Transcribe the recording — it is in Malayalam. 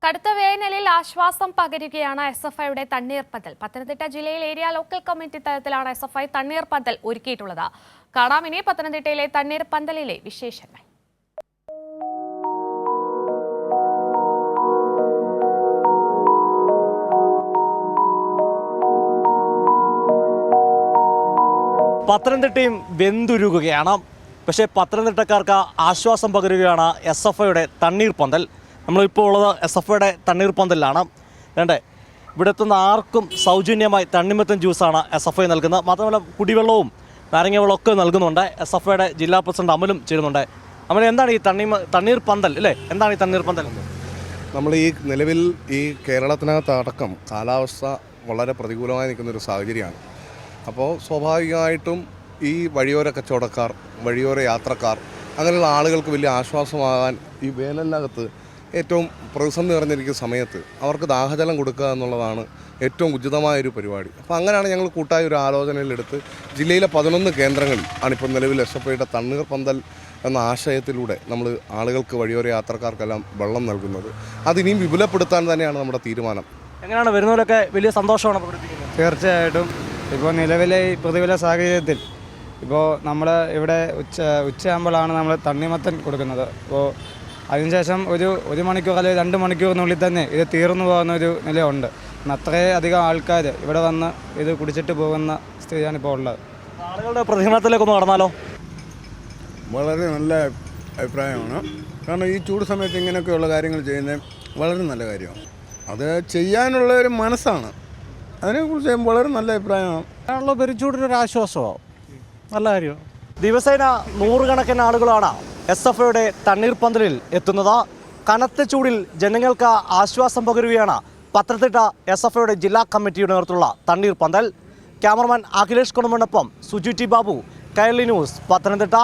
കടുത്ത വേനലിൽ ആശ്വാസം പകരുകയാണ് എസ്എഫ്ഐയുടെ തണ്ണീർപ്പന്തൽ. പത്തനംതിട്ട ജില്ലയിൽ ഏരിയ ലോക്കൽ കമ്മിറ്റി തലത്തിലാണ് എസ്എഫ്ഐ തണ്ണീർപ്പന്തൽ ഒരുക്കിയിട്ടുള്ളത്. കാണാമിനി പത്തനംതിട്ടയിലെ തണ്ണീർപ്പന്തലിലെ വിശേഷങ്ങൾ. പത്തനംതിട്ടയും വെന്തുരുകുകയാണ്. പക്ഷേ പത്തനംതിട്ടക്കാർക്ക് ആശ്വാസം പകരുകയാണ് എസ്എഫ്ഐയുടെ തണ്ണീർപ്പന്തൽ. നമ്മളിപ്പോൾ ഉള്ളത് എസ്എഫ്ഐയുടെ തണ്ണീർപ്പന്തലിലാണ്. ഇവിടെ എത്തുന്ന ആർക്കും സൗജന്യമായി തണ്ണിമത്തൻ ജ്യൂസാണ് എസ്എഫ്ഐ നൽകുന്നത്. മാത്രമല്ല കുടിവെള്ളവും നാരങ്ങ വെള്ളമൊക്കെ നൽകുന്നുണ്ട്. എസ്എഫ്ഐയുടെ ജില്ലാ പ്രസിഡന്റ് അമലും ചേരുന്നുണ്ട്. അമൽ, എന്താണ് ഈ തണ്ണീർപ്പന്തൽ അല്ലേ? എന്താണ് ഈ തണ്ണീർപ്പന്തൽ? നമ്മൾ ഈ നിലവിൽ ഈ കേരളത്തിനകത്ത് അടക്കം കാലാവസ്ഥ വളരെ പ്രതികൂലമായി നിൽക്കുന്നൊരു സാഹചര്യമാണ്. അപ്പോൾ സ്വാഭാവികമായിട്ടും ഈ വഴിയോര കച്ചവടക്കാർ, വഴിയോര യാത്രക്കാർ, അങ്ങനെയുള്ള ആളുകൾക്ക് വലിയ ആശ്വാസമാകാൻ ഈ വേനലിനകത്ത് ഏറ്റവും പ്രതിസന്ധി നിറഞ്ഞിരിക്കുന്ന സമയത്ത് അവർക്ക് ദാഹജലം കൊടുക്കുക എന്നുള്ളതാണ് ഏറ്റവും ഉചിതമായൊരു പരിപാടി. അപ്പോൾ അങ്ങനെയാണ് ഞങ്ങൾ കൂട്ടായ ഒരു ആലോചനയിലെടുത്ത് ജില്ലയിലെ 11 കേന്ദ്രങ്ങളിൽ ആണിപ്പോൾ നിലവിൽ എസ്എഫ്ഐയുടെ തണ്ണീർപ്പന്തൽ എന്ന ആശയത്തിലൂടെ നമ്മൾ ആളുകൾക്ക്, വഴിയോര യാത്രക്കാർക്കെല്ലാം വെള്ളം നൽകുന്നത്. അതിനിയും വിപുലപ്പെടുത്താൻ തന്നെയാണ് നമ്മുടെ തീരുമാനം. എങ്ങനെയാണ് വരുന്നവരൊക്കെ വലിയ സന്തോഷമാണ് പ്രകടിപ്പിക്കുന്നത്? തീർച്ചയായിട്ടും. ഇപ്പോൾ നിലവിലെ ഈ പ്രതികൂല സാഹചര്യത്തിൽ ഇപ്പോൾ നമ്മൾ ഇവിടെ ഉച്ചയാകുമ്പോഴാണ് നമ്മൾ തണ്ണിമത്തൻ കൊടുക്കുന്നത്. അപ്പോൾ അതിനുശേഷം ഒരു മണിക്കൂർ അല്ലെങ്കിൽ 2 മണിക്കൂറിനുള്ളിൽ തന്നെ ഇത് തീർന്നു പോകുന്നൊരു നിലയുണ്ട്. അത്രയധികം ആൾക്കാർ ഇവിടെ വന്ന് ഇത് കുടിച്ചിട്ട് പോകുന്ന സ്ഥിതിയാണ് ഇപ്പോൾ ഉള്ളത്. ആളുകളുടെ പ്രതികരണത്തിലേക്കൊന്ന് കടന്നാലോ? വളരെ നല്ല അഭിപ്രായമാണ്. കാരണം ഈ ചൂട് സമയത്ത് ഇങ്ങനെയൊക്കെയുള്ള കാര്യങ്ങൾ ചെയ്യുന്നത് വളരെ നല്ല കാര്യമാണ്. അത് ചെയ്യാനുള്ള ഒരു മനസ്സാണ്. അതിനെക്കുറിച്ച് വളരെ നല്ല അഭിപ്രായമാണ്. ഉള്ള പെരുചൂടിനൊരു ആശ്വാസമാവും. നല്ല കാര്യമാണ്. ദിവസേന നൂറുകണക്കിന് ആളുകളാണ് എസ്എഫ്ഐയുടെ തണ്ണീർപ്പന്തലിൽ എത്തുന്നത്. കനത്ത ചൂടിൽ ജനങ്ങൾക്ക് ആശ്വാസം പകരുകയാണ് പത്തനംതിട്ട എസ്എഫ്ഐയുടെ ജില്ലാ കമ്മിറ്റിയുടെ നേതൃത്വത്തിലുള്ള തണ്ണീർപ്പന്തൽ. ക്യാമറമാൻ അഖിലേഷ് കുണമണ്ണൊപ്പം സുജി ടി ബാബു, കൈരളി ന്യൂസ്, പത്തനംതിട്ട.